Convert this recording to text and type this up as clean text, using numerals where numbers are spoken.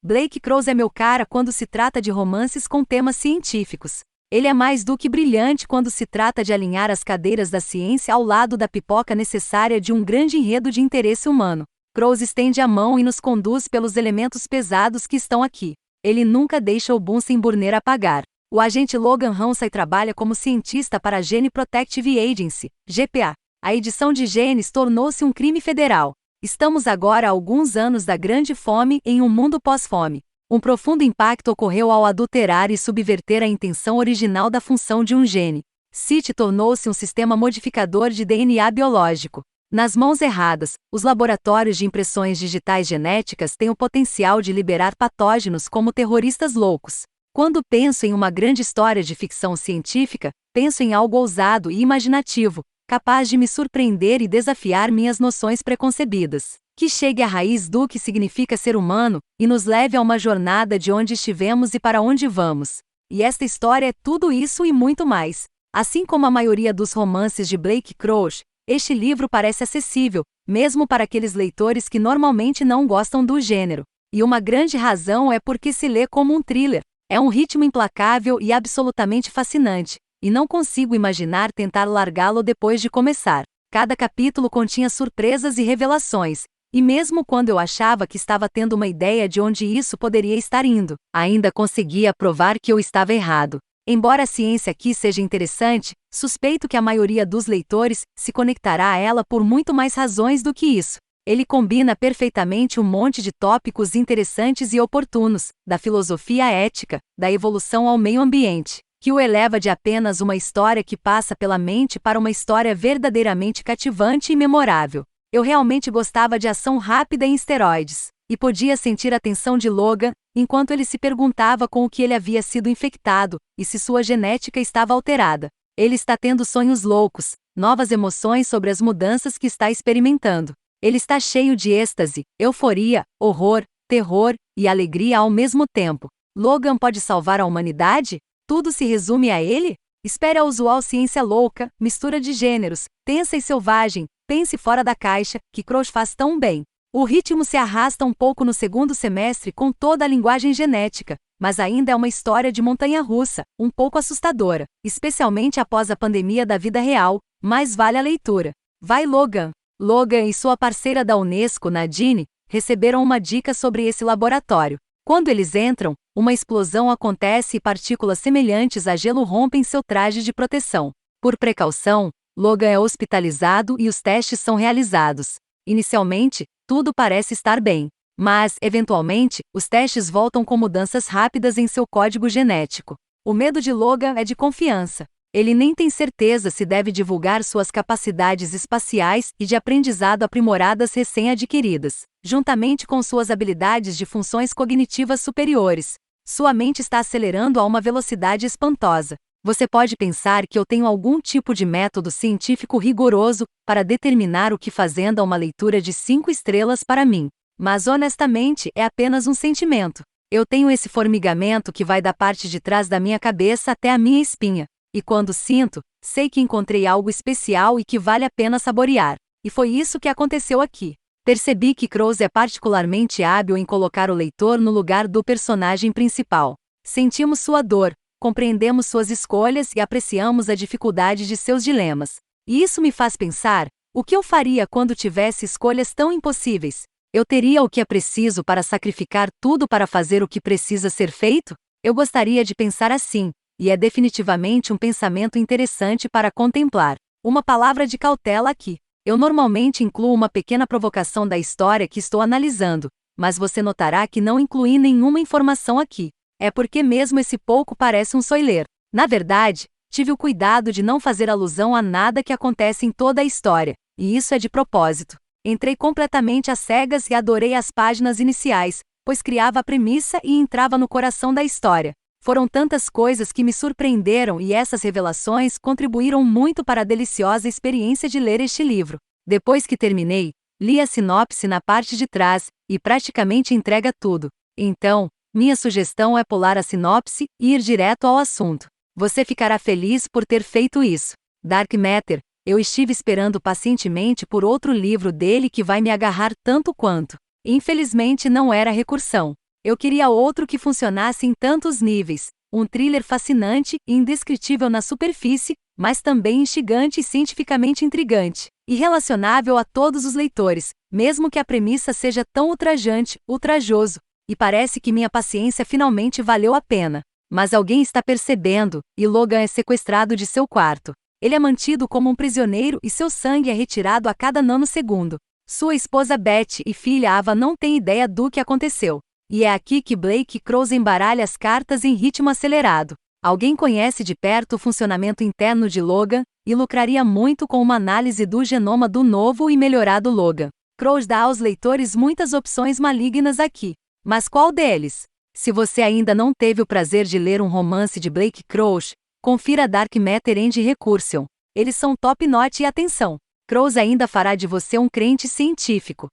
Blake Crowes é meu cara quando se trata de romances com temas científicos. Ele é mais do que brilhante quando se trata de alinhar as cadeiras da ciência ao lado da pipoca necessária de um grande enredo de interesse humano. Crowes estende a mão e nos conduz pelos elementos pesados que estão aqui. Ele nunca deixa o Bunsen Burner apagar. O agente Logan Ramsay trabalha como cientista para a Gene Protective Agency, GPA. A edição de genes tornou-se um crime federal. Estamos agora a alguns anos da grande fome em um mundo pós-fome. Um profundo impacto ocorreu ao adulterar e subverter a intenção original da função de um gene. CIT tornou-se um sistema modificador de DNA biológico. Nas mãos erradas, os laboratórios de impressões digitais genéticas têm o potencial de liberar patógenos como terroristas loucos. Quando penso em uma grande história de ficção científica, penso em algo ousado e imaginativo, capaz de me surpreender e desafiar minhas noções preconcebidas, que chegue à raiz do que significa ser humano, e nos leve a uma jornada de onde estivemos e para onde vamos. E esta história é tudo isso e muito mais. Assim como a maioria dos romances de Blake Crowes, este livro parece acessível, mesmo para aqueles leitores que normalmente não gostam do gênero. E uma grande razão é porque se lê como um thriller. É um ritmo implacável e absolutamente fascinante, e não consigo imaginar tentar largá-lo depois de começar. Cada capítulo continha surpresas e revelações, e mesmo quando eu achava que estava tendo uma ideia de onde isso poderia estar indo, ainda conseguia provar que eu estava errado. Embora a ciência aqui seja interessante, suspeito que a maioria dos leitores se conectará a ela por muito mais razões do que isso. Ele combina perfeitamente um monte de tópicos interessantes e oportunos, da filosofia à ética, da evolução ao meio ambiente, que o eleva de apenas uma história que passa pela mente para uma história verdadeiramente cativante e memorável. Eu realmente gostava de ação rápida em esteroides, e podia sentir a tensão de Logan, enquanto ele se perguntava com o que ele havia sido infectado, e se sua genética estava alterada. Ele está tendo sonhos loucos, novas emoções sobre as mudanças que está experimentando. Ele está cheio de êxtase, euforia, horror, terror e alegria ao mesmo tempo. Logan pode salvar a humanidade? Tudo se resume a ele? Espere a usual ciência louca, mistura de gêneros, tensa e selvagem, pense fora da caixa, que Crowes faz tão bem. O ritmo se arrasta um pouco no segundo semestre com toda a linguagem genética, mas ainda é uma história de montanha-russa, um pouco assustadora, especialmente após a pandemia da vida real, mas vale a leitura. Vai Logan! Logan e sua parceira da Unesco, Nadine, receberam uma dica sobre esse laboratório. Quando eles entram, uma explosão acontece e partículas semelhantes a gelo rompem seu traje de proteção. Por precaução, Logan é hospitalizado e os testes são realizados. Inicialmente, tudo parece estar bem, mas, eventualmente, os testes voltam com mudanças rápidas em seu código genético. O medo de Logan é de confiança. Ele nem tem certeza se deve divulgar suas capacidades espaciais e de aprendizado aprimoradas recém-adquiridas, juntamente com suas habilidades de funções cognitivas superiores. Sua mente está acelerando a uma velocidade espantosa. Você pode pensar que eu tenho algum tipo de método científico rigoroso para determinar o que fazendo uma leitura de 5 estrelas para mim. Mas honestamente é apenas um sentimento. Eu tenho esse formigamento que vai da parte de trás da minha cabeça até a minha espinha. E quando sinto, sei que encontrei algo especial e que vale a pena saborear. E foi isso que aconteceu aqui. Percebi que Crowes é particularmente hábil em colocar o leitor no lugar do personagem principal. Sentimos sua dor, compreendemos suas escolhas e apreciamos a dificuldade de seus dilemas. E isso me faz pensar, o que eu faria quando tivesse escolhas tão impossíveis? Eu teria o que é preciso para sacrificar tudo para fazer o que precisa ser feito? Eu gostaria de pensar assim. E é definitivamente um pensamento interessante para contemplar. Uma palavra de cautela aqui. Eu normalmente incluo uma pequena provocação da história que estou analisando, mas você notará que não incluí nenhuma informação aqui. É porque mesmo esse pouco parece um spoiler. Na verdade, tive o cuidado de não fazer alusão a nada que acontece em toda a história, e isso é de propósito. Entrei completamente às cegas e adorei as páginas iniciais, pois criava a premissa e entrava no coração da história. Foram tantas coisas que me surpreenderam e essas revelações contribuíram muito para a deliciosa experiência de ler este livro. Depois que terminei, li a sinopse na parte de trás, e praticamente entrega tudo. Então, minha sugestão é pular a sinopse e ir direto ao assunto. Você ficará feliz por ter feito isso. Dark Matter, eu estive esperando pacientemente por outro livro dele que vai me agarrar tanto quanto. Infelizmente não era recursão. Eu queria outro que funcionasse em tantos níveis. Um thriller fascinante e indescritível na superfície, mas também instigante e cientificamente intrigante. E relacionável a todos os leitores, mesmo que a premissa seja tão ultrajante, ultrajoso. E parece que minha paciência finalmente valeu a pena. Mas alguém está percebendo, e Logan é sequestrado de seu quarto. Ele é mantido como um prisioneiro e seu sangue é retirado a cada nanosegundo. Sua esposa Beth e filha Ava não têm ideia do que aconteceu. E é aqui que Blake Crowes embaralha as cartas em ritmo acelerado. Alguém conhece de perto o funcionamento interno de Logan, e lucraria muito com uma análise do genoma do novo e melhorado Logan. Crowes dá aos leitores muitas opções malignas aqui. Mas qual deles? Se você ainda não teve o prazer de ler um romance de Blake Crowes, confira Dark Matter and Recursion. Eles são top-notch e atenção. Crowes ainda fará de você um crente científico.